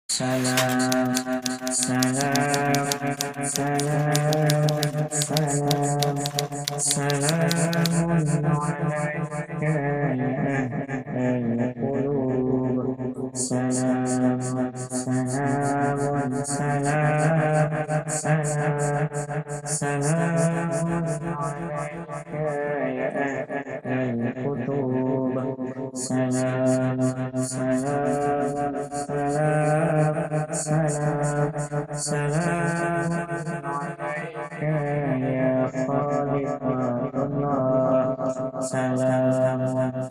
Salam, salam, salam, salam, salamun alaika ya ahlal qulub. Salam, salamun, salam, salam, salamun alaika ya ahlal qulub. Salam, salam, salam, salam alaika ya khalifatullah. Salam,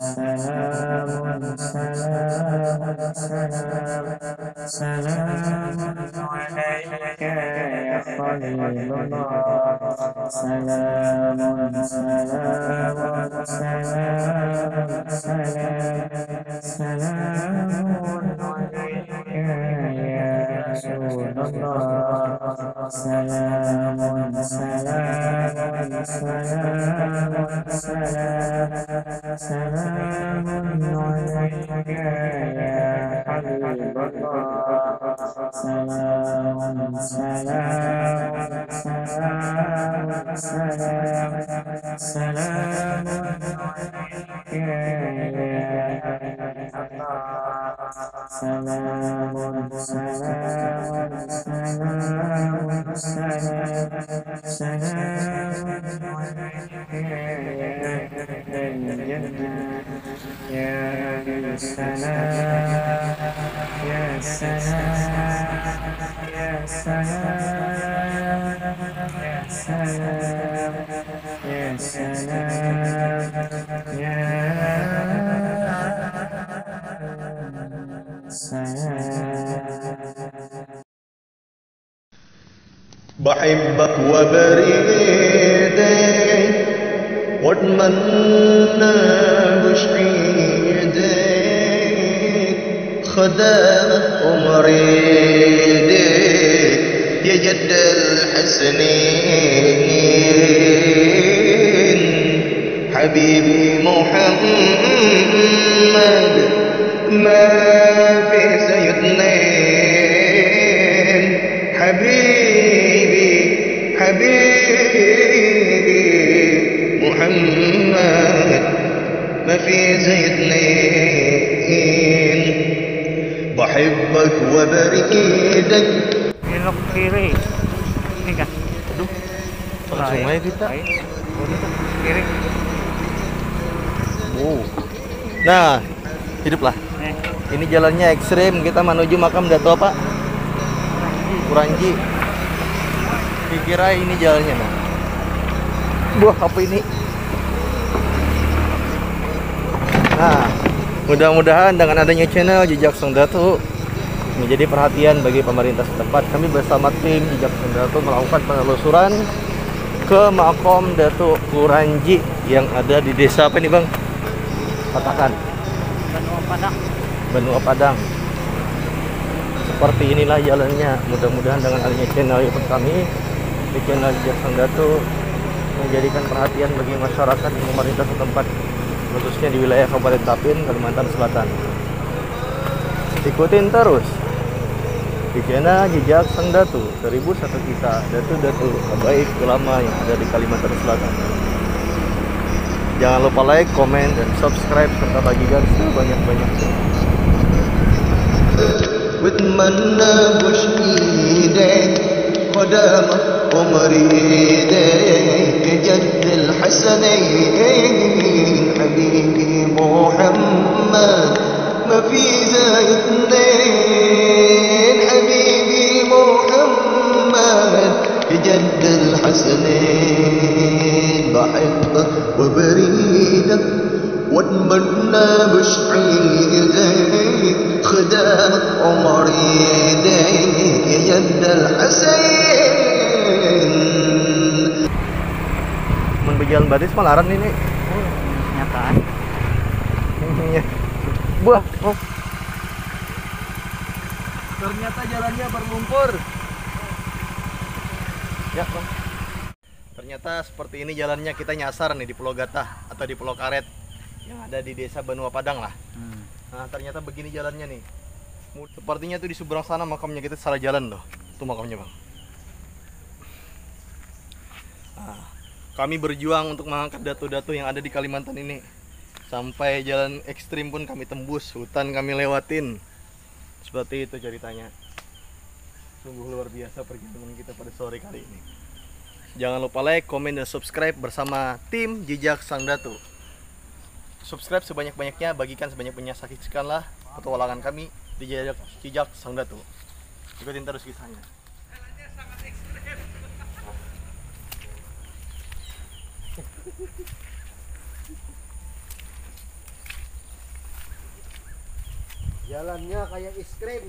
salamun, salam, salamun alaika ya khalilullah. Salamun, salamun, salamun alaika ya Rasulullah. Salamun, salamun, salamun alaika ya Habibullah. Salamun, salamun, salamun alaika ya Allah. Salamun, salamun, salamun alaika ya Jannah. Ya salam, ya salam, ya salam, ya salam, ya salam, ya salam. بحبك وبريدك واتمنى بشعيدك خدامة ومريدك يا جد الحسنين حبيبي محمد ما في سيدنين حبيبي حبيبي محمد ما في زي اثنين بحبك وبريدك. Belok kiri. Ini kan. Aduh. Langsung aja kita. Kiri. Wow. Nah, hiduplah. Ini jalannya ekstrim, kita menuju makam Dato apa? Kuranji. Dikira ini jalannya, nah. Buah apa ini? Nah, mudah-mudahan dengan adanya channel Jejak Sang Dato menjadi perhatian bagi pemerintah setempat. Kami bersama tim Jejak Sang Dato melakukan penelusuran ke makam Dato Kuranji yang ada di desa apa ini, Bang? Katakan. Benua Padang. Benua Padang. Seperti inilah jalannya. Mudah-mudahan dengan adanya channel YouTube kami, di channel Jejak Sang Dato, menjadikan perhatian bagi masyarakat dan pemerintah setempat, khususnya di wilayah Kabupaten Tapin, Kalimantan Selatan. Ikutin terus di channel Jejak Sang Dato, 1001 kita, Dato baik ulama yang ada di Kalimantan Selatan. Jangan lupa like, komen, dan subscribe serta bagikan sebanyak-banyaknya. واتمنى بشيدك قدامك ومريدك جد الحسنين حبيبي محمد ما في زي اثنين حبيبي محمد جد الحسنين بحبك وبريدك واتمنى بشعيدك خدامك ومريدك يا جد الحسين. Mun berjalan baris malaran ini. Nyataan. Buah. Oh. Ternyata jalannya berlumpur. Ya, Bang. Ternyata seperti ini jalannya, kita nyasar nih di Pulau Gatah atau di Pulau Karet yang ada di desa Benua Padang lah. Nah, ternyata begini jalannya nih. Sepertinya tuh di seberang sana makamnya, kita salah jalan loh. Tuh makamnya bang. Nah, kami berjuang untuk mengangkat datu-datu yang ada di Kalimantan ini. Sampai jalan ekstrim pun kami tembus, hutan kami lewatin. Seperti itu ceritanya. Sungguh luar biasa perjalanan kita pada sore kali ini. Jangan lupa like, komen, dan subscribe bersama tim Jejak Sang Datu. Subscribe sebanyak-banyaknya, bagikan sebanyak-banyaknya, saksikanlah petualangan kami di Jejak Sang Datu. Ikutin terus kisahnya. Jalannya kayak es krim.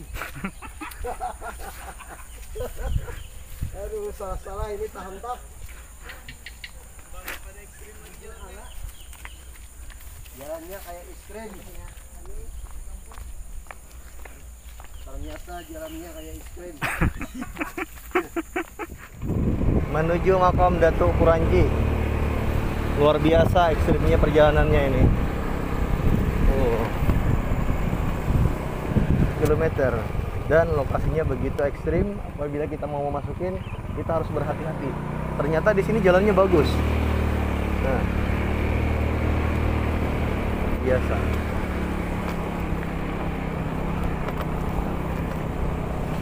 Aduh, salah ini tahan tak. Jalannya kayak es krim. Ternyata jalannya kayak es krim. Menuju makam Datuk Kuranji. Luar biasa ekstrimnya perjalanannya ini. Kilometer, dan lokasinya begitu ekstrim. Apabila kita mau memasukin, kita harus berhati-hati. Ternyata di sini jalannya bagus. Nah, biasa.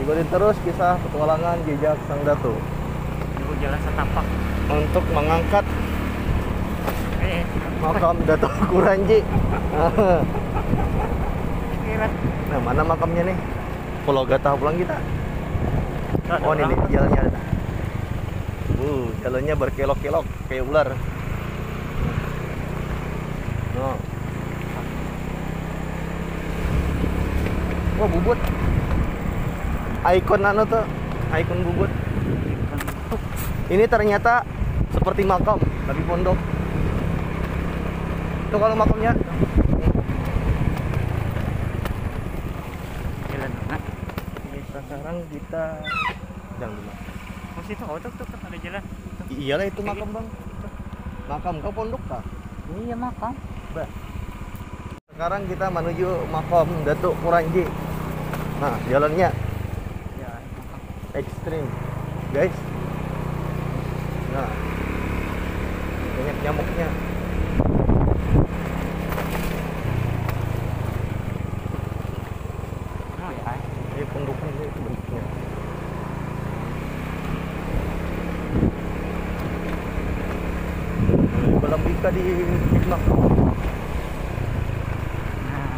Ikutin terus kisah petualangan Jejak Sang Datu Itu jalan setapak. untuk mengangkat makam Datuk Kuranji. Kira. Nah, mana makamnya nih? Pulau Gatah pulang kita. Oh, ini nih, jalannya ada. Jalannya berkelok-kelok kayak ular. Oh. Wah, bubut. Ikon anu tuh, ikon bubut. Ini ternyata seperti makam, tapi pondok. Itu kalau makamnya. Sekarang kita jangan dulu. Oh, situ, tuh ada jalan. Iyalah itu makam bang. Makam kau pondok kah? Iya, makam. Bah. Sekarang kita menuju makam Datuk Kuranji. Nah, jalannya Ya, makam. ekstrim, guys. Nah, banyak nyamuknya. Oh ya. Ini pondoknya itu bentuknya. Belum bisa di Hikmah. Nah,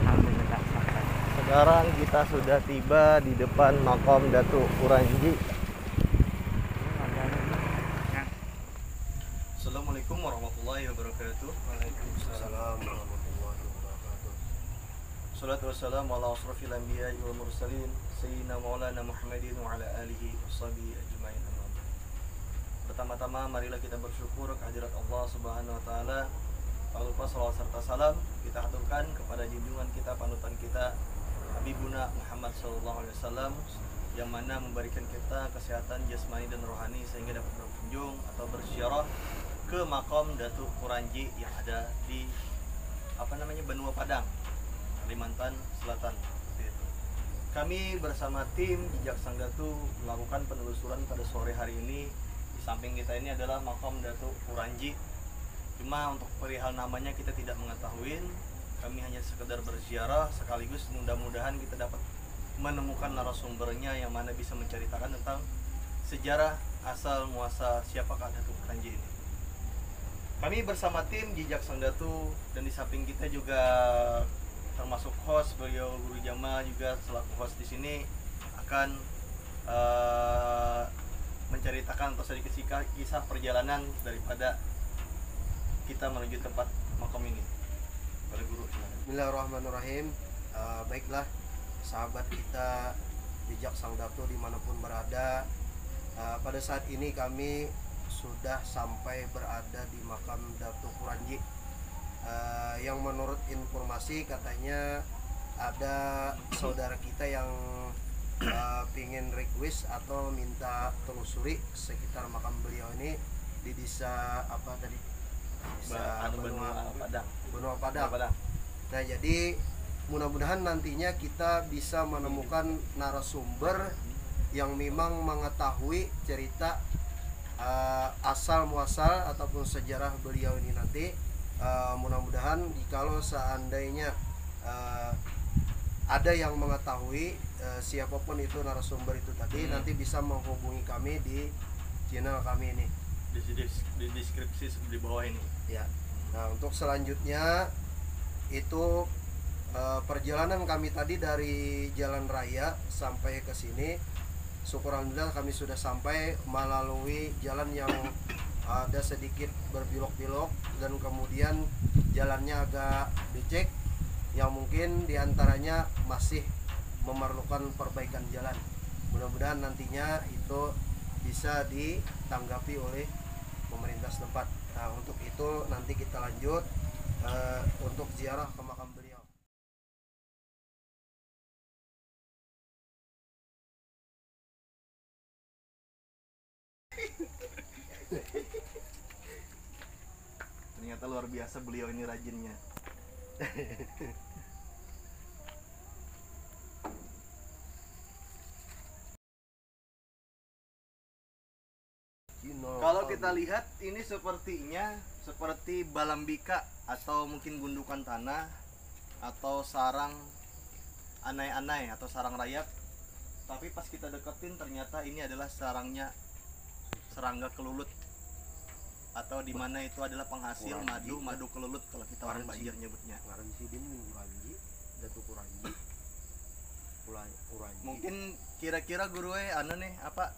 alhamdulillah sampai. Sekarang kita sudah tiba di depan makam Datuk Kuranji. Assalamualaikum warahmatullahi wabarakatuh. Waalaikumsalam warahmatullahi wabarakatuh. Salatu wassalamu ala asrafil anbiya'i wal mursalin sayyidina maulana Muhammadin wa ala alihi washabihi ajmain. Pertama-tama marilah kita bersyukur kehadirat Allah Subhanahu wa taala. Tak lupa salawat serta salam kita haturkan kepada junjungan kita, panutan kita, Habibuna Muhammad sallallahu alaihi wasallam, yang mana memberikan kita kesehatan jasmani dan rohani sehingga dapat berkunjung atau berziarah ke makam Datuk Kuranji yang ada di Benua Padang, Kalimantan Selatan. Seperti itu. Kami bersama tim Jejak Sang Datu melakukan penelusuran pada sore hari ini. Di samping kita ini adalah makam Datuk Kuranji. Cuma untuk perihal namanya kita tidak mengetahui. Kami hanya sekedar berziarah sekaligus mudah-mudahan kita dapat menemukan narasumbernya yang mana bisa menceritakan tentang sejarah asal muasal siapakah Datuk Kuranji ini. Kami bersama tim Jejak Sang Datu, dan di samping kita juga termasuk host, beliau Guru Jamal juga selaku host di sini akan menceritakan atau sedikit kisah perjalanan daripada kita menuju tempat makam ini. Pada Guru, silakan. Bismillahirrahmanirrahim. Baiklah sahabat kita Jejak Sang Datu dimanapun berada, pada saat ini kami sudah sampai berada di makam Datuk Kuranji, yang menurut informasi katanya ada saudara kita yang pingin request atau minta telusuri sekitar makam beliau ini di desa apa tadi, desa Benua Padang. Benua Padang. Nah, jadi mudah-mudahan nantinya kita bisa menemukan narasumber yang memang mengetahui cerita asal muasal ataupun sejarah beliau ini nanti. Mudah-mudahan jikalau seandainya ada yang mengetahui siapapun itu narasumber itu tadi, nanti bisa menghubungi kami di channel kami ini Di deskripsi di bawah ini. ya. Nah, untuk selanjutnya itu perjalanan kami tadi dari jalan raya sampai ke sini, syukur alhamdulillah kami sudah sampai melalui jalan yang ada sedikit berbelok-belok dan kemudian jalannya agak becek, yang mungkin diantaranya masih memerlukan perbaikan jalan. Mudah-mudahan nantinya itu bisa ditanggapi oleh pemerintah setempat. Nah, untuk itu nanti kita lanjut untuk ziarah ke makam beliau. Ternyata luar biasa beliau ini rajinnya. Kalau kita lihat ini sepertinya seperti balambika atau mungkin gundukan tanah atau sarang anai-anai atau sarang rayap. Tapi pas kita deketin ternyata ini adalah sarangnya serangga kelulut, atau di mana itu adalah penghasil madu kelulut kalau kita orang Banjar nyebutnya. Mungkin kira-kira guru nih apa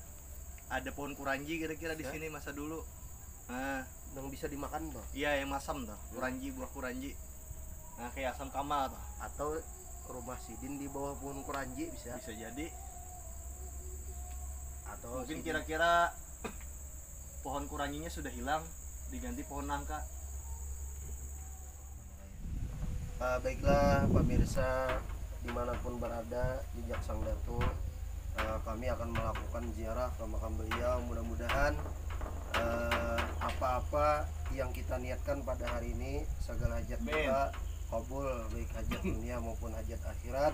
ada pohon kuranji kira-kira di sini masa dulu. Nah, yang bisa dimakan toh? Iya, yang masam toh, kuranji, buah kuranji. Nah, kayak asam kamal toh. Atau rumah sidin di bawah pohon kuranji bisa. Bisa jadi. Atau mungkin kira-kira pohon kuranjinya sudah hilang, diganti pohon nangka. Baiklah pemirsa dimanapun berada di Jaksang Datu, kami akan melakukan ziarah ke makam beliau. Mudah-mudahan apa-apa yang kita niatkan pada hari ini, segala hajat kita kabul, baik hajat dunia maupun hajat akhirat.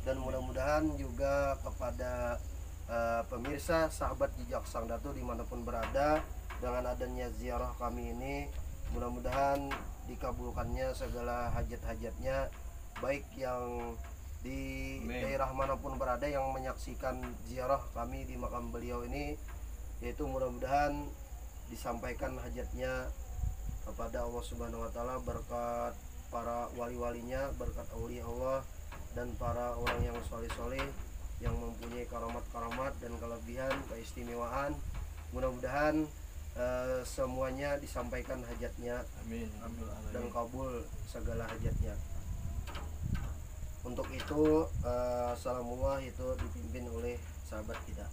Dan mudah-mudahan juga kepada pemirsa sahabat di Jaksang Datu dimanapun berada, dengan adanya ziarah kami ini, mudah-mudahan dikabulkannya segala hajat-hajatnya, baik yang di daerah manapun berada yang menyaksikan ziarah kami di makam beliau ini, yaitu mudah-mudahan disampaikan hajatnya kepada Allah Subhanahu wa taala berkat para wali-walinya, berkat aulia Allah dan para orang yang soleh-soleh yang mempunyai karamat-karamat dan kelebihan keistimewaan. Mudah-mudahan semuanya disampaikan hajatnya. Amin. Dan kabul segala hajatnya. Untuk itu salamullah itu dipimpin oleh sahabat kita.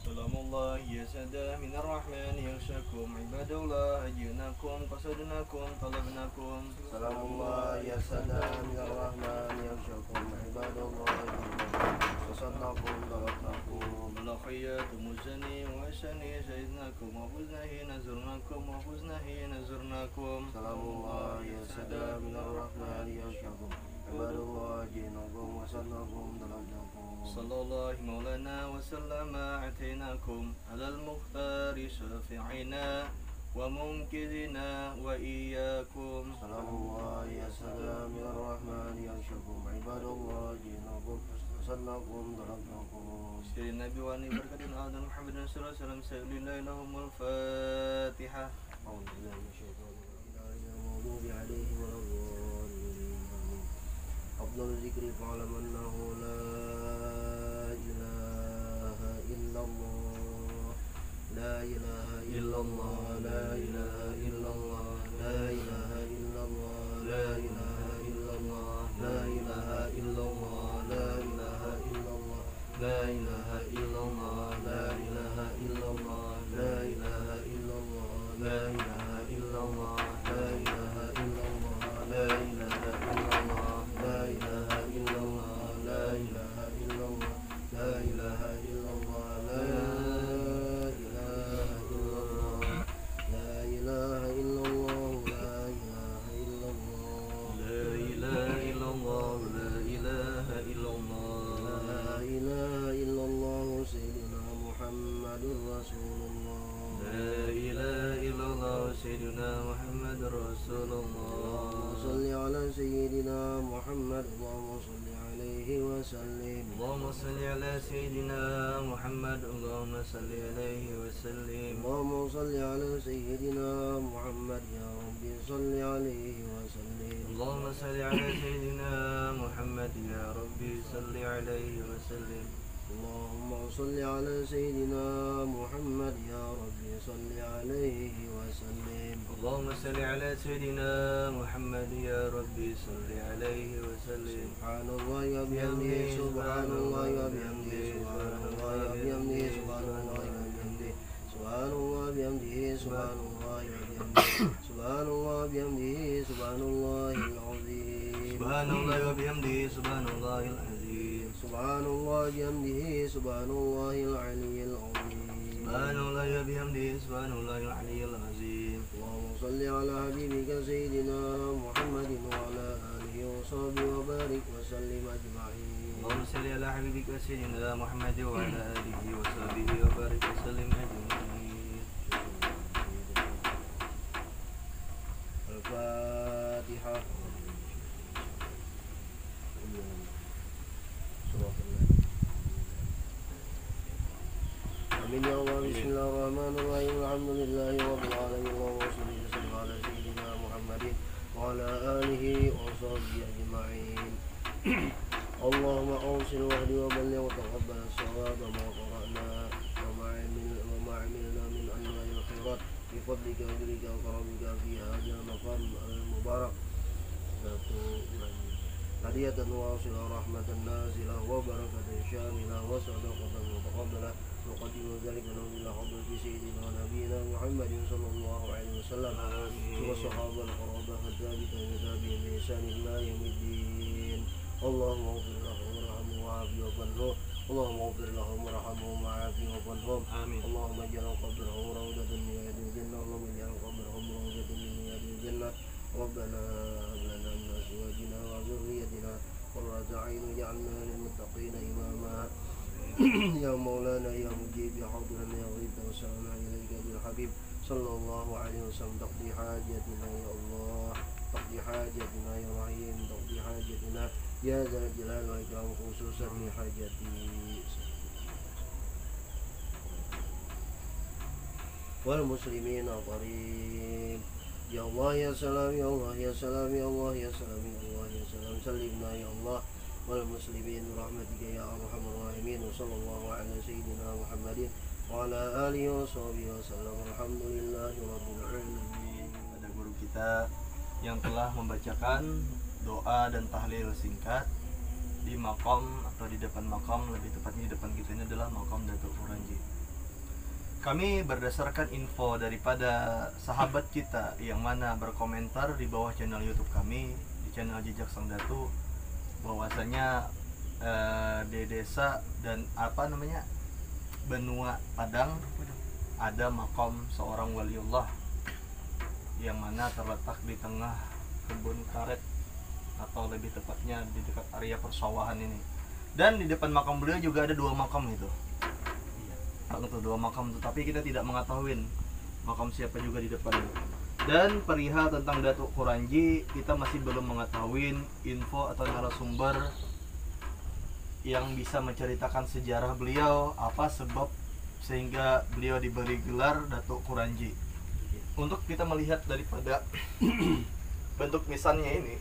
Salamullah ya sada minar rahman yarshakum ibadallah ajinakum qasadnakum talabnakum. Salamullah ya sada minar rahman yarshakum ibadallah qasadnakum talabnakum. Balakhiyatu muzani wa shani sayyidnakum wa huznahi nazurnakum wa huznahi nazurnakum. Salamullah ya sada minar rahman yarshakum ibadallah ajinakum qasadnakum talabnakum. Sallallahu maulana wa sallama atainakum alal mukhtari syafi'ina wa munkirina wa iyyakum. Salamullah ya salam ya rahman ya syukum ibadallah jinakum sallakum darabnakum. Syirin Nabi wa ni berkatin Al-Dan Muhammadin sallallahu alaihi wasallam sayyidina lahumul Fatihah. A'udzubillahi minasyaitonir rajim. Maghdubi alaihim waladdallin. Afdhalul dzikri fa'lam annahu la ilaha illallah. La ilaha illallah, la ilaha illallah, la ilaha illallah, la ilaha illallah, la ilaha illallah, la ilaha illallah, la ilaha illallah, la ilaha illallah, la ilaha illallah, la ilaha illallah, la ilaha illallah, la ilaha illallah, la ilaha illallah, la ilaha illallah, la ilaha illallah, la ilaha illallah. رسول الله صل على سيدنا محمد اللهم صل عليه وسلم اللهم صل على سيدنا محمد اللهم صل عليه وسلم اللهم صل على سيدنا محمد يا رب صل عليه وسلم اللهم صل على سيدنا محمد يا ربي صل عليه وسلم اللهم صل على سيدنا محمد يا رب صل عليه وسلم اللهم صل على سيدنا محمد يا ربي صل عليه وسلم سبحان الله وبحمده سبحان الله وبحمده سبحان الله وبحمده سبحان الله وبحمده سبحان الله وبحمده سبحان الله وبحمده سبحان الله وبحمده سبحان الله العظيم سبحان الله وبحمده سبحان الله العظيم سبحان الله وبحمده سبحان الله العلي العظيم سبحان الله وبحمده سبحان الله العلي العظيم اللهم صل على حبيبك سيدنا محمد وعلى آله وصحبه وبارك وسلم أجمعين اللهم صل على حبيبك سيدنا محمد وعلى آله وصحبه وبارك وسلم أجمعين. الفاتحة. آمين يا الله. بسم الله الرحمن الرحيم الحمد لله رب العالمين اللهم صل وسلم على سيدنا محمد وعلى آله وصحبه أجمعين. اللهم أوصل واهدي وبلغ وتقبل الصواب ما قرأنا وما عملنا من أنواع الخيرات بفضلك وجودك وكرمك في هذا المقام المبارك. هدية واصلة رحمة نازلة وبركة شاملة وصدقة متقبلة نقدم ذلك لهم إلى حضرة سيدنا ونبينا محمد صلى الله عليه وسلم والصحابة القرابة الثابتة بتابعين بإحسان إلى يوم الدين. اللهم اغفر لهم وارحمهم وعافهم وعنهم اللهم اغفر لهم وارحمهم وعافهم وعنهم آمين. اللهم اجعل قبرهم روضة من رياض الجنة اللهم اجعل قبرهم روضة من رياض الجنة. ربنا هب لنا من أزواجنا وذريتنا قرة أعين واجعلنا للمتقين إماما. يا مولانا يا مجيب يا حاضرنا يا غيث وسلامنا إليك بالحبيب صلى الله عليه وسلم. تقضي حاجتنا يا الله تقضي حاجتنا يا رحيم تقضي حاجتنا يا ذا الجلال والإكرام خصوصا في حاجتي والمسلمين قريب. يا الله يا سلام يا الله يا سلام يا الله يا سلام يا الله يا سلام سلمنا يا الله والمسلمين برحمتك يا أرحم الراحمين. وصلى الله على سيدنا محمد وعلى آله وصحبه وسلم. الحمد لله رب العالمين. Ada guru kita yang telah membacakan doa dan tahlil singkat di makom atau di depan makom, lebih tepatnya di depan kita ini adalah makom Datuk Quranji. Kami berdasarkan info daripada sahabat kita yang mana berkomentar di bawah channel YouTube kami, di channel Jejak Sang Datu, bahwasanya di desa dan benua Padang ada makom seorang waliullah yang mana terletak di tengah kebun karet atau lebih tepatnya di dekat area persawahan ini. Dan di depan makam beliau juga ada dua makam itu. Untuk dua makam itu, tapi kita tidak mengetahui makam siapa juga di depan itu. Dan perihal tentang Datuk Quranji, kita masih belum mengetahui info atau narasumber yang bisa menceritakan sejarah beliau, apa sebab sehingga beliau diberi gelar Datuk Quranji. Untuk kita melihat daripada bentuk nisannya ini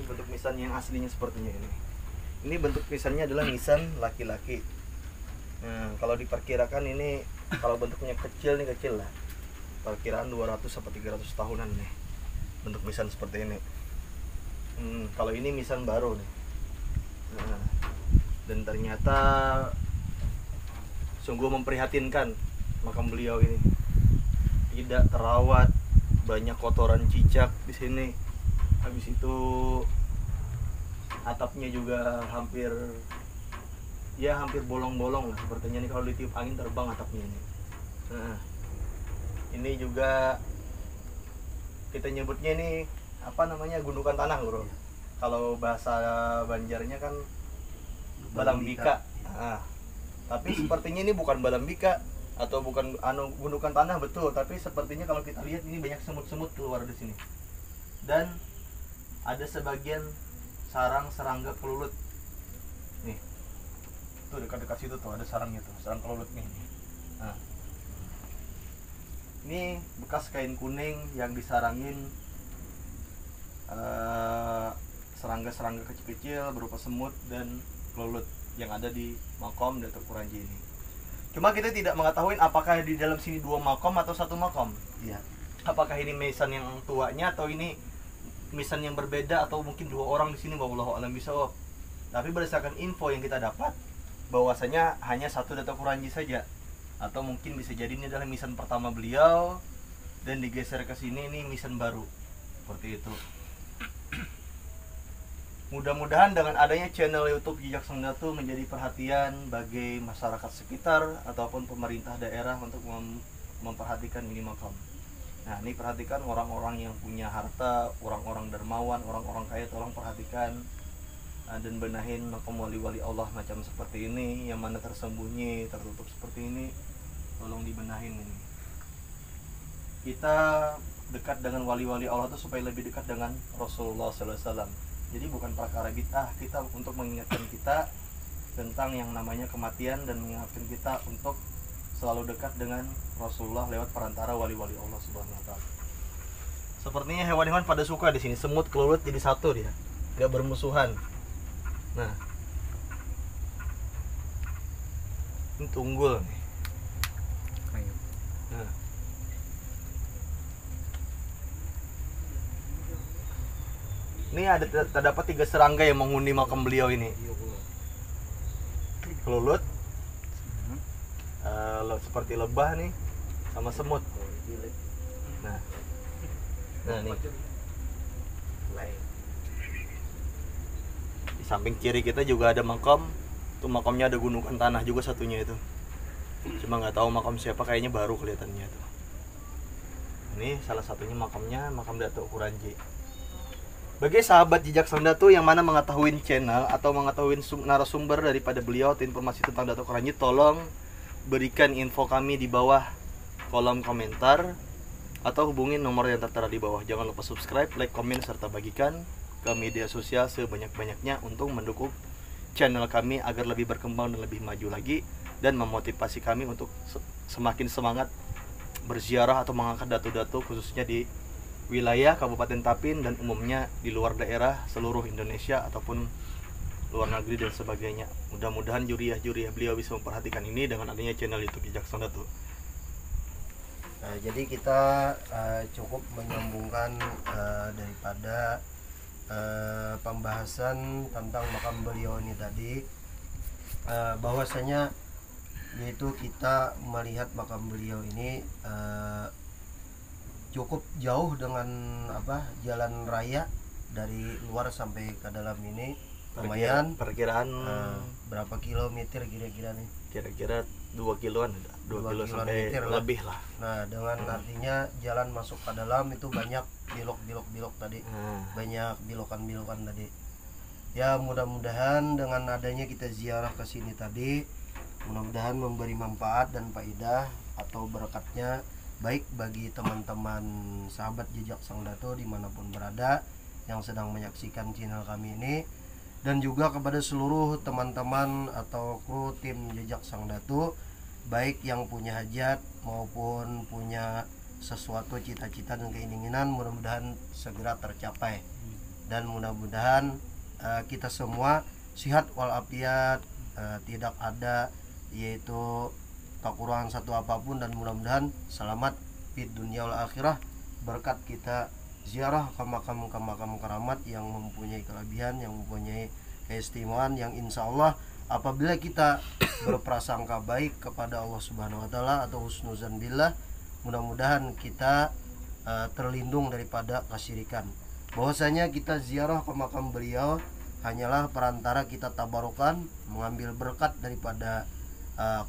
bentuk nisan yang aslinya sepertinya ini. Ini bentuk nisannya adalah nisan laki-laki. Kalau diperkirakan ini, kalau bentuknya kecil nih, kecil lah, perkiraan 200 sampai 300 tahunan nih bentuk nisan seperti ini. Kalau ini nisan baru nih. Dan ternyata sungguh memprihatinkan makam beliau ini. Tidak terawat, banyak kotoran cicak di sini. Habis itu atapnya juga hampir bolong-bolong lah sepertinya nih, kalau ditiup angin terbang atapnya ini. Ini juga kita nyebutnya ini gundukan tanah, bro. Kalau bahasa Banjarnya kan balambika. Tapi sepertinya ini bukan balambika atau bukan gundukan tanah, betul, tapi sepertinya kalau kita lihat ini banyak semut-semut keluar di sini. dan ada sebagian sarang serangga kelulut. Nih, tuh dekat-dekat situ tuh ada sarangnya tuh, sarang kelulut nih. Nah, ini bekas kain kuning yang disarangin serangga-serangga kecil-kecil berupa semut dan kelulut yang ada di makom Datuk Kuranji ini. Cuma kita tidak mengetahui apakah di dalam sini 2 makom atau 1 makom. Iya. Apakah ini misan yang tuanya atau ini misan yang berbeda, atau mungkin 2 orang di sini, wallahu alam bisawab. Tapi berdasarkan info yang kita dapat bahwasanya hanya 1 Datuk Kuranji saja, atau mungkin bisa jadi ini adalah misan pertama beliau dan digeser ke sini ini misan baru. Seperti itu. Mudah-mudahan dengan adanya channel YouTube Jejak Sang Datu menjadi perhatian bagi masyarakat sekitar ataupun pemerintah daerah untuk memperhatikan ini makam. Nah, ini perhatikan orang-orang yang punya harta, orang-orang dermawan, orang-orang kaya, tolong perhatikan dan benahin makam wali-wali Allah macam seperti ini, yang mana tersembunyi, tertutup seperti ini, tolong dibenahin ini. Kita dekat dengan wali-wali Allah itu supaya lebih dekat dengan Rasulullah SAW. Jadi bukan perkara bid'ah, kita untuk mengingatkan kita tentang yang namanya kematian dan mengingatkan kita untuk selalu dekat dengan Rasulullah lewat perantara wali-wali Allah Subhanahu wa taala. Sepertinya hewan-hewan pada suka di sini, semut kelulut jadi satu dia, tidak bermusuhan. Nah, ini tunggul nih. Nah, ini ada terdapat 3 serangga yang menghuni makam beliau ini. Kelulut, seperti lebah nih, sama semut. Nah, nih. Di samping kiri kita juga ada makam. Tuh makamnya ada gunungan tanah juga satunya itu. Cuma nggak tahu makam siapa, kayaknya baru kelihatannya tuh. Ini salah satunya makamnya, makam Datuk Kuranji. Bagi sahabat Jejak Sang Datu yang mana mengetahui channel atau mengetahui narasumber daripada beliau atau informasi tentang Datuk Kuranji, tolong berikan info kami di bawah kolom komentar atau hubungi nomor yang tertera di bawah. Jangan lupa subscribe, like, komen, serta bagikan ke media sosial sebanyak-banyaknya untuk mendukung channel kami agar lebih berkembang dan lebih maju lagi, dan memotivasi kami untuk semakin semangat berziarah atau mengangkat datu-datu khususnya di wilayah Kabupaten Tapin dan umumnya di luar daerah seluruh Indonesia ataupun luar negeri dan sebagainya. Mudah-mudahan juriah-juriah beliau bisa memperhatikan ini dengan adanya channel YouTube Jejak Sang Datu. Nah, jadi kita cukup menyambungkan daripada pembahasan tentang makam beliau ini tadi, bahwasanya yaitu kita melihat makam beliau ini cukup jauh dengan jalan raya dari luar sampai ke dalam ini, lumayan. Perkiraan berapa kilometer kira-kira nih? Kira-kira 2 kiloan, 2 kilo sampai lebih lah. Nah, dengan artinya jalan masuk ke dalam itu banyak belok tadi, banyak belokan tadi. Ya, mudah-mudahan dengan adanya kita ziarah ke sini tadi, mudah-mudahan memberi manfaat dan faedah atau berkatnya baik bagi teman-teman sahabat Jejak Sang Datu dimanapun berada yang sedang menyaksikan channel kami ini, dan juga kepada seluruh teman-teman atau kru tim Jejak Sang Datu, baik yang punya hajat maupun punya sesuatu cita-cita dan keinginan, mudah-mudahan segera tercapai, dan mudah-mudahan kita semua sehat walafiat, tidak ada yaitu kekurangan satu apapun, dan mudah-mudahan selamat di dunia wal akhirah berkat kita ziarah ke makam keramat yang mempunyai kelebihan, yang mempunyai keistimewaan, yang insya Allah apabila kita berprasangka baik kepada Allah Subhanahu wa taala atau husnuzan billah, mudah-mudahan kita terlindung daripada kesyirikan. Bahwasanya kita ziarah ke makam beliau hanyalah perantara kita tabarukan mengambil berkat daripada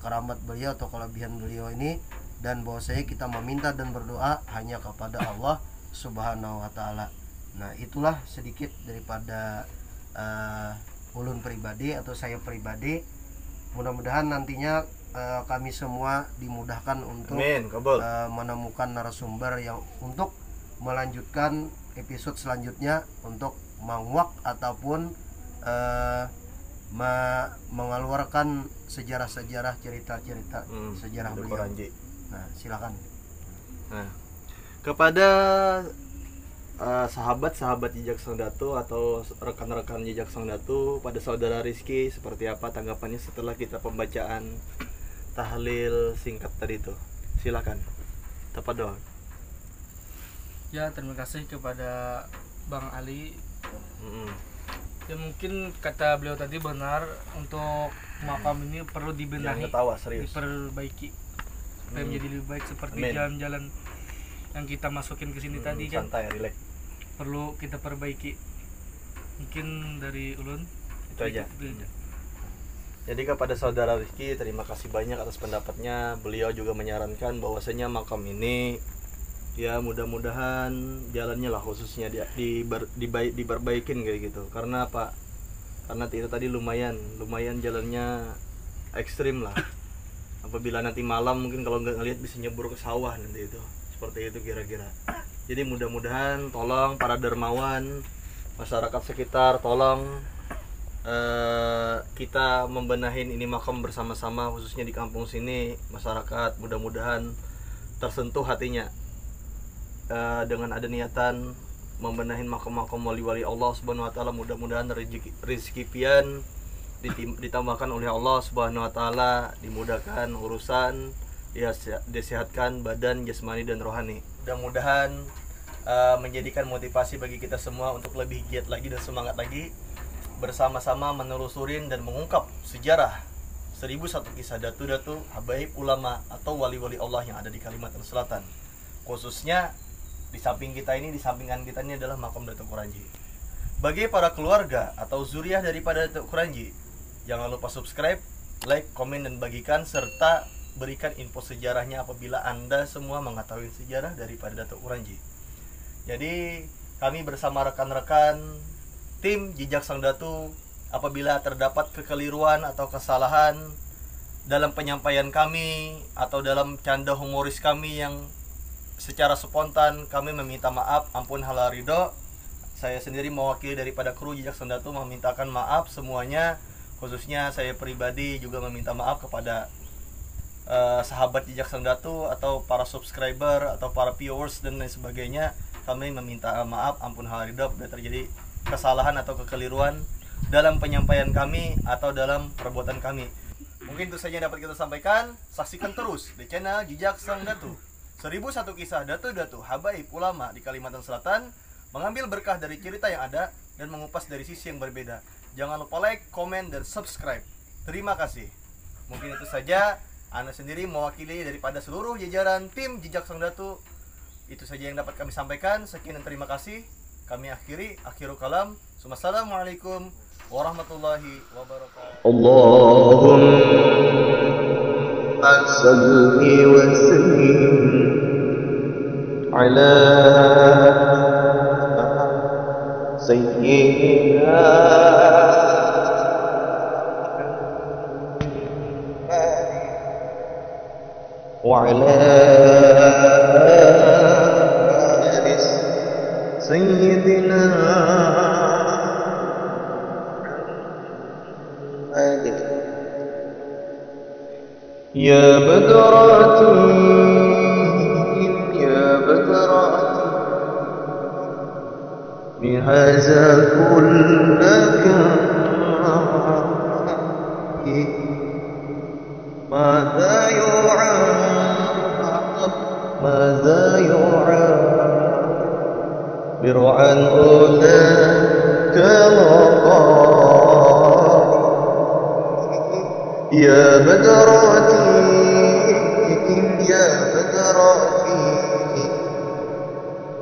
keramat beliau atau kelebihan beliau ini, dan bahwasanya kita meminta dan berdoa hanya kepada Allah Subhanahu wa taala. Nah, itulah sedikit daripada ulun pribadi atau saya pribadi. Mudah-mudahan nantinya kami semua dimudahkan untuk menemukan narasumber yang untuk melanjutkan episode selanjutnya untuk menguak ataupun mengeluarkan sejarah-sejarah, cerita-cerita sejarah Datuk beliau. Ranji. Nah, silakan. Nah, kepada sahabat-sahabat Jejak Sang Datu atau rekan-rekan Jejak Sang Datu, pada saudara Rizky, seperti apa tanggapannya setelah kita pembacaan tahlil singkat tadi itu? Silakan. Tafadhol. Ya, terima kasih kepada Bang Ali. Ya, mungkin kata beliau tadi benar, untuk makam ini perlu Jangan dibenahi, ketawa, serius. diperbaiki supaya menjadi lebih baik, seperti Amin. jalan-jalan yang kita masukin ke sini tadi kan Santai, relax. perlu kita perbaiki. Mungkin dari ulun Itu aja. Itu aja. Jadi kepada saudara Rizky, terima kasih banyak atas pendapatnya. Beliau juga menyarankan bahwasanya makam ini ya mudah-mudahan jalannya lah khususnya diperbaikin kayak gitu. Karena apa? Karena itu tadi lumayan jalannya ekstrim lah. Apabila nanti malam mungkin kalau nggak ngelihat bisa nyebur ke sawah nanti itu. Seperti itu kira-kira. Jadi mudah-mudahan tolong para dermawan, masyarakat sekitar, tolong kita membenahin ini makam bersama-sama, khususnya di kampung sini. Masyarakat mudah-mudahan tersentuh hatinya dengan ada niatan membenahin makam-makam wali-wali Allah Subhanahu wa taala. Mudah-mudahan rezeki pian ditambahkan oleh Allah Subhanahu wa taala, dimudahkan urusan, disehatkan badan, jasmani dan rohani. Mudah-mudahan menjadikan motivasi bagi kita semua untuk lebih giat lagi dan semangat lagi, bersama-sama menelusurin dan mengungkap sejarah 1001 kisah datu-datu habaib ulama atau wali-wali Allah yang ada di Kalimantan Selatan. Khususnya di samping kita ini, di sampingan kita ini adalah makam Datuk Kuranji. Bagi para keluarga atau zuriah daripada Datuk Kuranji, jangan lupa subscribe, like, komen, dan bagikan, serta berikan info sejarahnya apabila Anda semua mengetahui sejarah daripada Datuk Kuranji. Jadi kami bersama rekan-rekan tim Jejak Sang Datu, apabila terdapat kekeliruan atau kesalahan dalam penyampaian kami atau dalam canda humoris kami yang secara spontan, kami meminta maaf, ampun halal ridho. Saya sendiri mewakili daripada kru Jejak Sang Datu memintakan maaf semuanya. Khususnya saya pribadi juga meminta maaf kepada sahabat Jejak Sang Datu atau para subscriber atau para viewers dan lain sebagainya. Kami meminta maaf, ampun halal ridho apabila terjadi kesalahan atau kekeliruan dalam penyampaian kami atau dalam perbuatan kami. Mungkin itu saja yang dapat kita sampaikan. Saksikan terus di channel Jejak Sang Datu. 1001 kisah datu-datu habaib ulama di Kalimantan Selatan, mengambil berkah dari cerita yang ada dan mengupas dari sisi yang berbeda. Jangan lupa like, komen, dan subscribe. Terima kasih. Mungkin itu saja. Anda sendiri mewakili daripada seluruh jajaran tim Jejak Sang Datu. Itu saja yang dapat kami sampaikan. Sekian dan terima kasih. Kami akhiri, akhirul kalam. Assalamualaikum warahmatullahi wabarakatuh. Allahumma salli wa sallim ala sayyidina wa ala سيدنا محمد يا بدراتي يا بدراتي بهذا كلك ماذا يعاب ماذا يعاب برعا أولاك مقام يا بدراتي يا بدراتي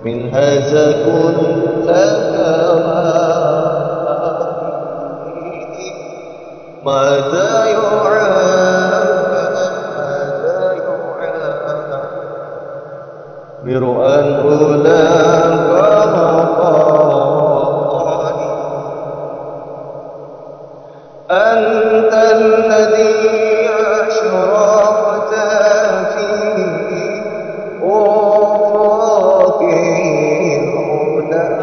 من هذا كل ماذا يعاب ماذا يعاب برعا أولاك أنت الذي أشرقت في أفق الهدى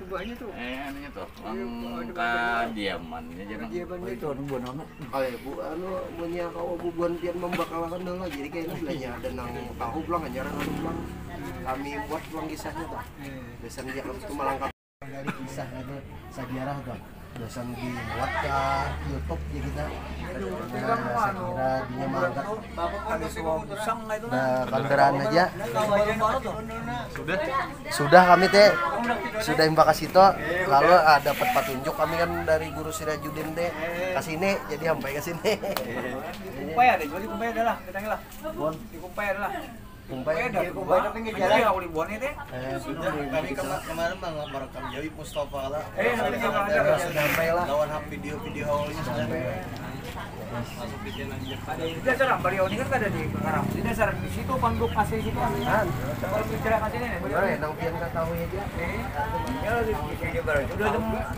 kubahnya tuh. Anunya tuh, kadiamannya jangan. Itu buan anu. Ay, bu, punya kau bubuan pian membakalakan dulu, jadi kayaknya belanja ada nang tahu pulang, anjaran anu pulang. Kami buat pulang kisahnya tuh. Biasanya dia harus melangkah dari kisah itu sejarah tuh. Biasanya dibuat ke YouTube ya kita. Saya kira dia mangkat. Nah, kendaraan aja. Sudah kami teh sudah imbak kasih to. Lalu dapat petunjuk kami kan dari guru Sirajudin teh ke sini, jadi sampai ke sini. Kumpai ada, jadi kumpai adalah katanya lah. Bon, di kumpai adalah. Kumpai ada, kumpai tapi nggak jalan. Aku liburan itu. Sudah kami kemarin mah merekam Jawi Mustafa lah. Nanti juga ada. Sudah sampai lah. Lawan video-video awalnya sudah. Di dasar beliau ini kan ada di Karang. Di dasar di situ panduk kasih situ. Kalau bicara kasih ini. Benar ya, nang pian tahu ya dia. Ya di sini baru. Udah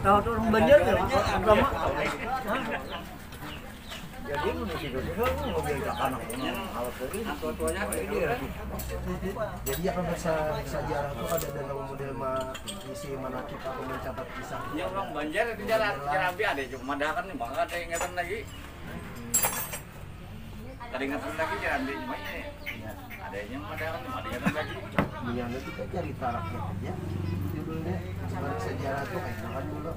tahu tuh orang Banjar ya. Lama. Jadi di situ mobil anak alat tuanya ini. Jadi akan sejarah itu ada dalam model isi manakib atau mencatat kisah. Yang orang Banjar itu jalan Jambi ada cuma madakan nih banget ada ingatan lagi. Ada ingatan lagi Jambi cuma ini. Ada yang madakan ada ingatan lagi. Yang itu kan cari taraknya aja. Judulnya sebagai sejarah itu kayak makan dulu.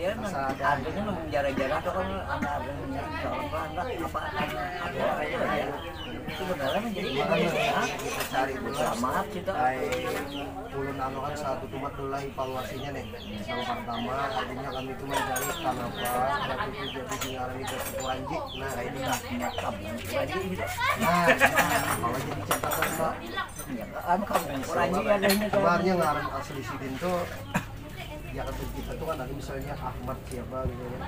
Ya, artinya menjarah-jarah itu kan ada soal apa ya. Sebenarnya menjadi kita cari dulu selamat kita. Ulun anu kan satu tumat dulu evaluasinya nih. Yang pertama artinya kami itu mencari kenapa waktu itu jadi tinggalan itu Kuranji. Nah ini dah kampung Kuranji gitu. Nah kalau jadi catatan mbak. Ya kan kampung Kuranji adanya. Sebenarnya ngaran asli Sidin tuh ya kan kita tuh kan ada misalnya Ahmad siapa gitu ya,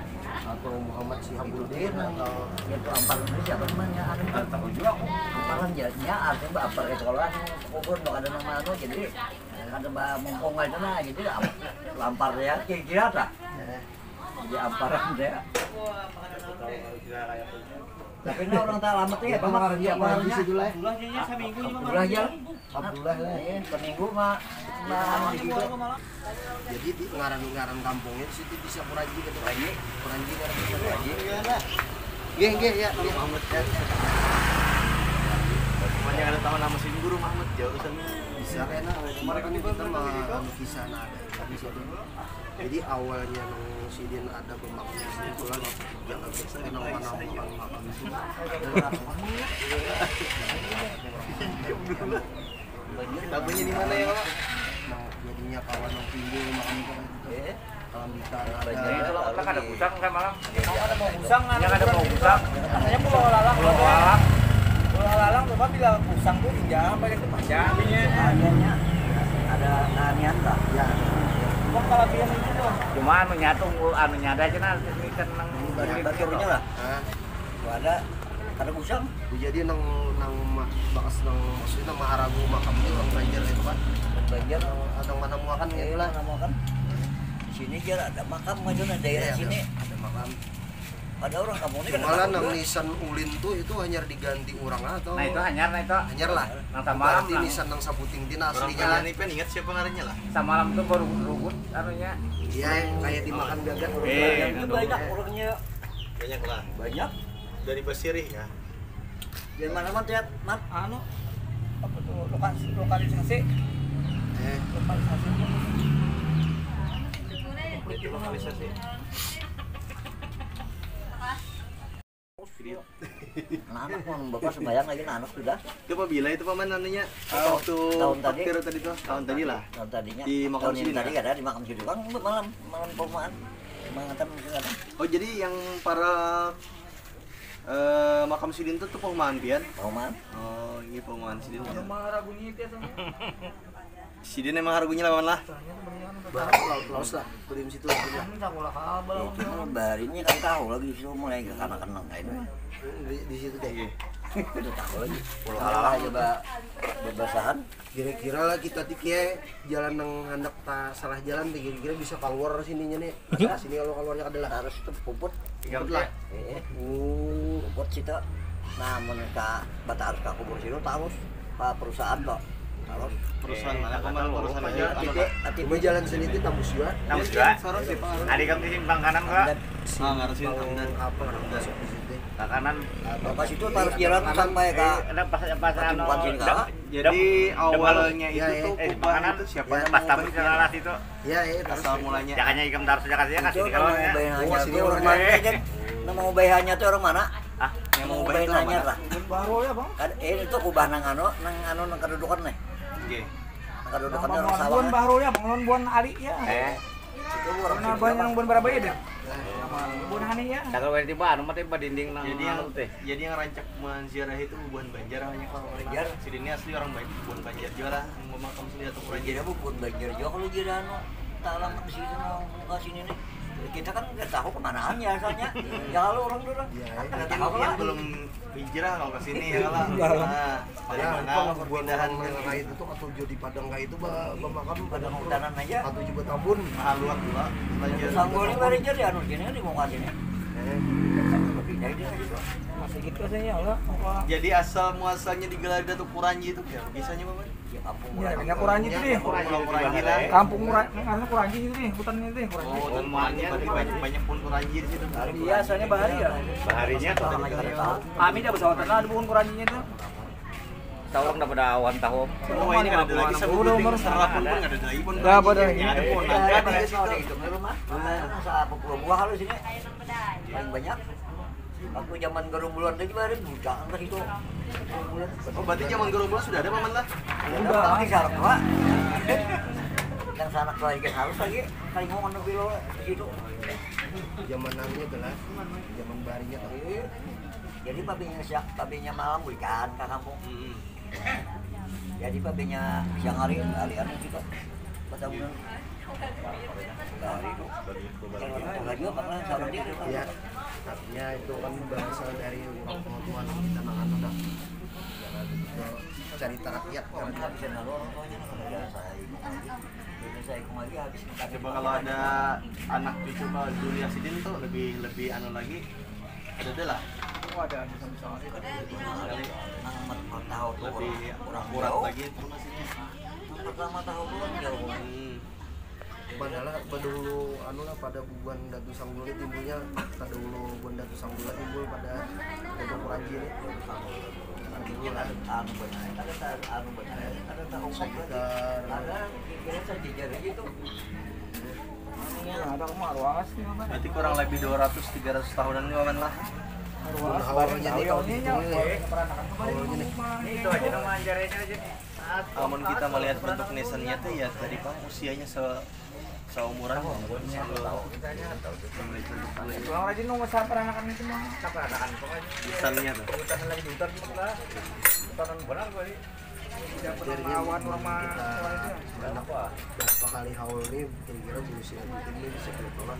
atau Muhammad Sihabuddin atau itu ampal siapa namanya ada tahu juga ampalan jadinya artinya apa itu kalau kubur ada nama anu jadi ada mumpung aja nah jadi lampar ya kira-kira tak jadi amparan dia tapi ini orang tak lama tuh ya pengaruh dia apa di situ lah Abdullah ya Abdullah lah seminggu mah gitu. Jadi di ngaran kampungnya di situ bisa Kuranji gitu lagi Kuranji Kuranji nggih ya Muhammad ya Banyak ada tahu nama si guru Muhammad jauh sana. bisa karena kemarin kan kita mah kisah ada di situ. Jadi awalnya nung Sidin ada bermakna kesimpulan jangan bersedia nama makam itu. Tabunya di mana ya, Pak? Nah, jadinya kawan yang tinggi makam itu kan. Kalau bisa Kalau ada busang kan malam. Ada mau busang kan? Yang ada mau busang. Katanya pulau lalang. Pulau lalang coba bila busang tuh tinggal pakai tempat jamnya. Ada anian tak? Ya. Kok kalau dia itu tuh? Cuma menyatu anu nyada aja nah ini kan nang Baturnya lah. Ada busang. Jadi nang bakas nang maksudnya nang Maharagu makam itu orang Banjar itu kan. Banjar Atau mana muakan ya lah. kan? Di sini dia ada makam aja nah daerah sini. Ada makam. Ada orang kampung ini kan. Malah nang nisan ulin tuh itu hanya diganti orang atau Nah itu hanyar nah itu. hanyar lah. Nang samalam Berarti nisan nang sabuting tina Orang aslinya lah. Penani pen ingat siapa ngarannya lah? Samalam tuh baru rugut anunya. Iya kayak dimakan gagan orang Eh, Banjar. Itu banyak orangnya Banyak lah. banyak. Dari Basirih ya. Di mana-mana lihat mat anu apa tuh lokalisasi Itu lokalisasi. anak mau bapak sembayang lagi anak sudah Itu apa bila itu paman anunya? Waktu tahun tadi. Fakir tadi tuh, tahun tadi lah. tahun tadinya Di makam tahun ini sini, tadi ya? ada di makam sini bang malam perumahan mengatakan Oh jadi yang para makam Sidin tuh perumahan pian? perumahan Oh ini perumahan Sidin ya. Maharagunya itu Sidin emang harganya lah paman lah. Laos lah, kurim situ lah. barunya kan tahu lagi situ mulai ke kanan kanan itu Di situ deh. udah tahu lagi pulau halalah coba bebasahan Kira-kira lah kita tiket jalan nang hendak tak salah jalan kira-kira bisa keluar sininya nih. Nah, sini kalau keluarnya adalah harus itu puput Puput lah. puput situ namun ka bata harus ka kubur situ tahu pak perusahaan kok Kalau perusahaan mana kemana perusahaan aja Cuma jalan sini itu tambus juga. Tambus juga. Adik kamu di simpang kanan kok. ngarusin Hamdan Apa masuk di situ? Ke kanan. pas itu harus jalan sampai ke Ada pas anu. Tempat sini kah? jadi awalnya itu tuh di kubah kanan itu siapa pas yang tamu mau di baik atas itu. Iya, terus asal mulanya Jakanya ikam taruh saja kasih kasih Itu di kalau ya. bayarnya sini tuh orang orang mana aja? Nama bayarnya tuh orang mana? Ah, yang Mau mau baik itu bayarnya mana? lah. Baru ya bang. Itu kubah nang kedudukan nih. Oke. Nang kedudukan orang Buan sawah. baru ya bang, buan Ali ya. Itu orang Karena sini. banyak yang buan berapa ya deh? Buan Hani ya. kalau tiba anu mah tiba dinding nang Jadi yang anu teh. jadi yang rancak menziarah itu Buan Banjar hanya kalau Banjar. Si Dini asli orang baik Buan Banjar juara mau makam sini atau kurang Jadi apa pun banjir juga kalau jadi anu tak lama di sini mau ke sini nih. Kita kan nggak tahu kemanaannya asalnya. Ya kalau orang dulu nggak tahu yang lah. belum hijrah kalau ke sini ya lah. Nah, dari Ya, mana kalau perpindahan perpindahan itu tuh katuju di Padang itu makam Pada hutanan aja. katuju betabun. haluan pula belajar. Sanggulnya baru jadi anu sini di mau ke sini. Pindah dia gitu. Masih gitu sih ya Allah. Apa? Jadi asal muasalnya di Gelada tuh Kuranji itu ya biasanya Bang. Ya kampung Ya, orang. hanya Kuranji itu deh. Kuranji lah. Kampung karena Kuranji itu deh, hutannya itu deh Kuranji. Oh, semuanya berarti banyak pun Kuranji di situ. Biasanya bahari ya. Baharinya tuh. Orang aja nggak tahu. Kami dah pesawat ada bukan Kuranjinya itu. Tahu orang dapat awan tahu. Oh, ini kan ada lagi sabun putih, serap pun nggak ada lagi pun. Nggak ada lagi. Ya, ada pun. Ada Ada di di situ. situ di rumah. Masa apa pulau buah halus ini? Paling banyak. Waktu zaman gerombolan lagi baru bukan ke situ. Gerombolan. Oh, berarti zaman gerombolan sudah ada paman lah. Udah tapi sarap Pak. Yang sanak lagi harus lagi kali ngomong lebih lo gitu. Zaman nangnya adalah zaman barinya tuh. Jadi babinya malam bukan ke kampung. Jadi babinya siang hari gitu. Pada bulan hari itu. Yang orang tua juga pernah sama dia. Ya, artinya itu kan berasal dari pengetahuan kita nang dah. Cerita rakyat kan. Nggak bisa nalar orang tuanya kalau saya lagi habis. Coba kalau ada anak cucu kalau Julia Sidin tuh lebih anu lagi. Ada lah. Oh ada bisa. Nang tahu tuh Lebih orang akurat jauh. lagi informasinya. Pertama tahu tuh jauh. Padahal dulu anu lah pada bubuan Datu Sanggula timbulnya pada dulu bubuan Datu Sanggula timbul pada Datu Kuranji ini. Dulu lah anu benar ada tahu Sekitar ada kira saja jadi gitu. Ada kemar ruangas nih Bang. Berarti kurang lebih 200-300 tahunan nih paman lah. Ruangas awalnya nih kalau nya dihitungin nih. awalnya nih. Itu aja nama anjaranya aja. Namun kita melihat bentuk nisannya tuh ya tadi Pak usianya seumuran Orang rajin nunggu sampai peranakan itu mah. nisannya tuh. Hutanan benar gua ini. akhirnya Awan lama itu. berapa kali haul ini kira-kira berusia ini bisa berapa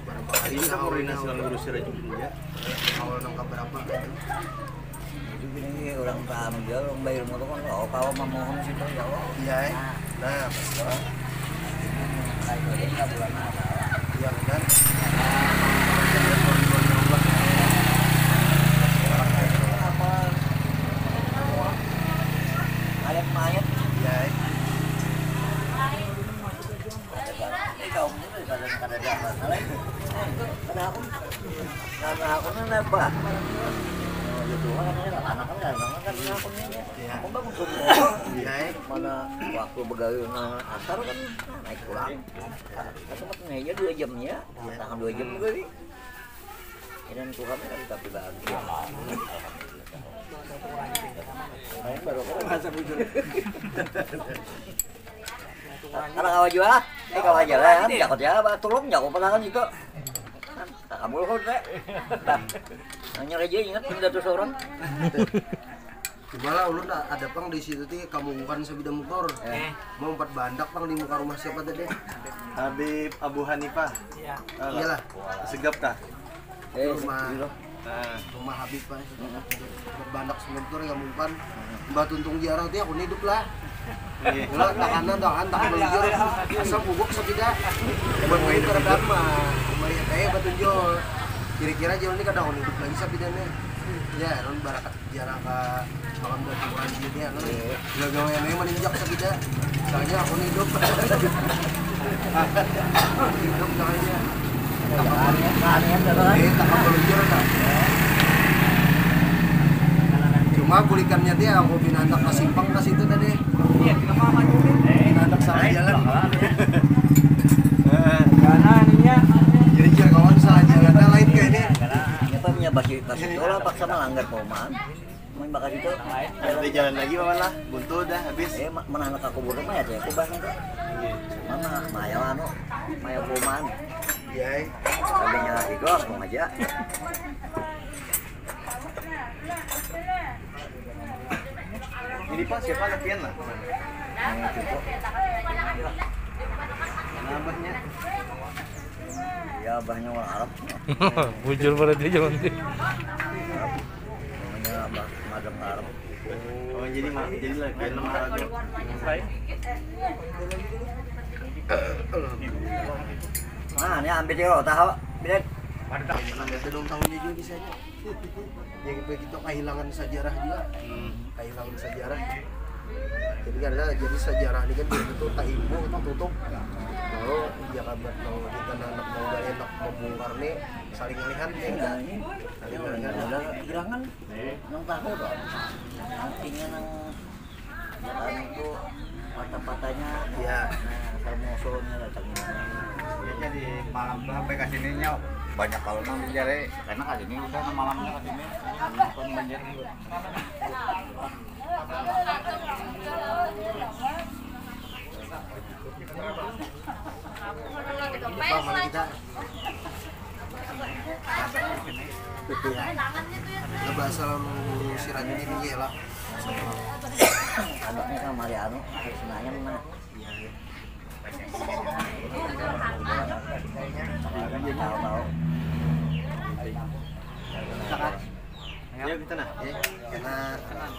berapa kali Ini kita haul koordinasi dengan guru Siraj juga. haul nangkap berapa gitu. Jadi gini orang paham dia orang bayar motor kan kalau memohon situ ya Allah. Iya nah pas Kayak ini nggak bulan ada. ya kan Apa? Mayat-mayat. ya Ini kaum ini kadang-kadang masalah itu. Karena aku apa? Oh, gitu kan anak kan aku ini. Aku bangun semua. ya Mana waktu begawi asar kan naik pulang. Sempat meja 2 jamnya, tahan 2 jam begawi. Dan Tuhan kan tapi bahagia. Baru kan bahasa bujur. Anak awak juga, kawal jalan, jakot ya, tulung jakot pelangan juga. Kamu loh deh. Hanya aja ingat pindah tuh seorang. Gimana ulun ada pang di situ tuh kamu bukan sebidang motor. Mau 4 bandak pang di muka rumah siapa tadi? Habib Abu Hanifah. Iya. Iyalah. Segap tah. Rumah Nah, rumah Habib Pak. Berbandak sementur yang mumpan. Mbak tuntung jarang tuh aku hidup lah. iya. Ulah tangan tak meluncur. Asa bubuk sepida. Buat main keredam mah. Kemarin teh batunjol. Kira-kira jalan ini kadang hidup lagi sepidanya. Ya, non barakat jarang ka makan daturan dia non. Gagawa yang memang injak sabida. Soalnya aku hidup. Hidup soalnya. Tak meluncur tak. Cuma kulikannya dia aku binatang ke simpang ke situ tadi. Iya, kita mau maju. Binatang salah jalan. Karena ininya Jadi kawan salah jalan lain kayak ini. Apa punya basi itu lah paksa melanggar poman. Main bakas itu. Ada jalan lagi paman lah, buntu dah habis. Mana anak aku bodoh mah ya teh aku bahna teh. Mana maya anu, maya poman. Ya, Kabehnya itu aku aja. Ini Pak siapa latihan lah? Nambahnya. Ya abahnya orang Arab. bujur pada dia jangan dia. Namanya abah madam Arab. Oh jadi latihan nama Arab. Nah, ini ambil dia tahu. Bilet. ada dong tahunnya juga bisa aja. Ya begitu kehilangan sejarah juga. Kehilangan sejarah. Jadi karena jadi sejarah ini kan begitu tak ibu itu tutup. Lalu dia kabar kalau kita anak mau gak enak membongkar nih saling ngelihat ya enggak. Saling ngelihat. Ada girangan. Nang tahu dong. Artinya nang jalan itu patah-patahnya. Ya. Nah, kalau solonya datangin. Ya jadi malam sampai ke sininya banyak kalau nang jare karena kali ini udah malamnya ke sini bukan banjir. Apa mana kita? Betul. Nah, bahasa sirat ini ya lah. Anaknya sama Mariano, senangnya mana? Kan dia tahu-tahu. Ayo kita nah. Ya, karena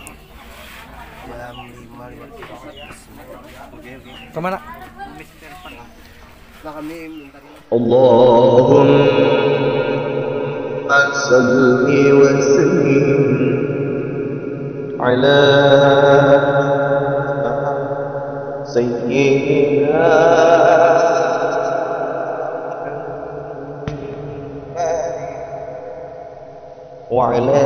jam 5.50. Oke. Kemana? Nah kami minta اللهم صل وسلم على سيدنا وعلى